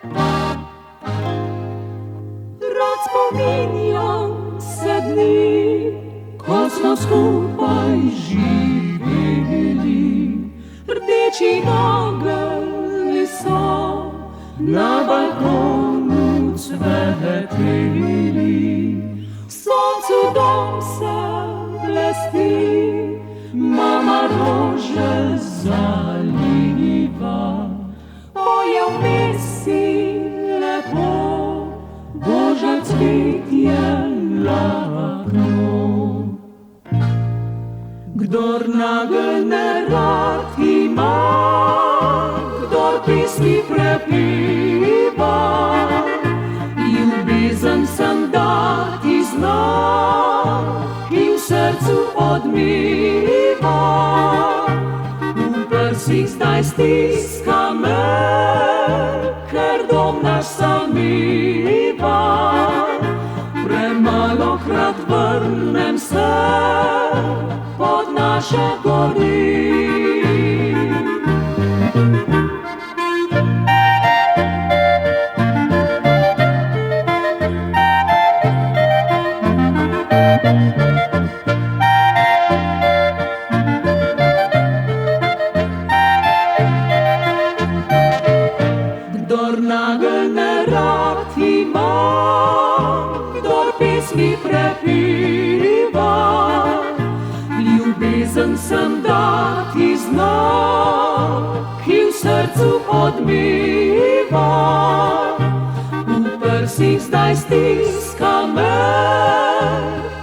Rad spominjam se dni, ko smo skupaj živeli. Rdeči nageljni so na balkonu cveteli. V soncu dom se blesti, mama rože zaliva. Poje vmes si lepo, božja cvetje lahko. Kdor nageljne rad ima, kdor pesmi prepiva, ljubezen sem dati zna, ki v srcu odmiva. V prsih zdaj stiska me, ker dom naš samiva. Premalokrat vrnem se pod naše gori. Kdor nageljne rad ima, kdor pesmi prepiva, ljubezen sem dati zna, ki v srcu odmiva. V prsih zdaj stiska me,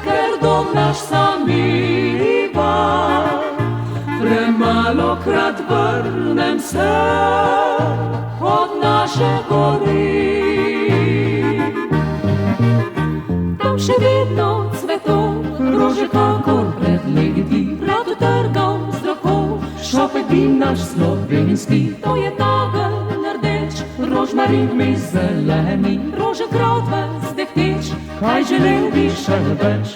ker dom naš samiva. Premalokrat vrnem se od naše gori. Tam še vedno cveto, rože kakor pred leti, rad utrgal z roko, šopek bi naš slovenski. To je nagelj rdeč, rožmarin mi zeleni, rože krotve zdehteč, kaj želel bi še več.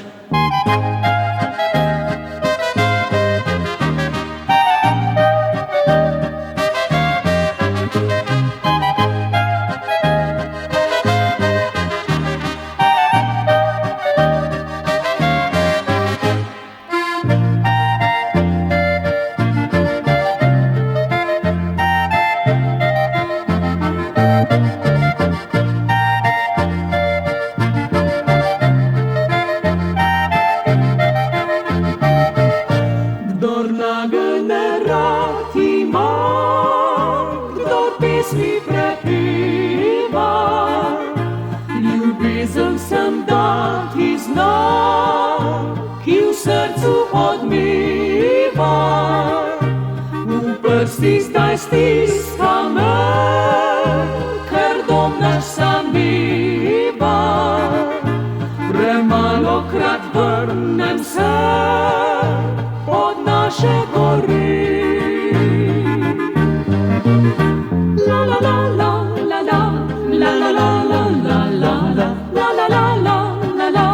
Kdor nageljne rad ima, kdor pesmi prepiva, ljubezen sem dati zna, ki v srcu odmiva. V prstih zdaj stiska me, ker dom naš samiva. Premalokrat vrnem se od naše gori. La la la la la la, la la la la la la la, la la la la la la,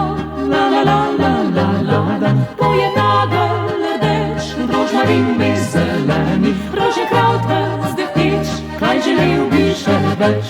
la la la la la la la. To je nagelj rdeč, rožmarin mi zeleni, rože krotve zdehteč, kaj želel bi še več.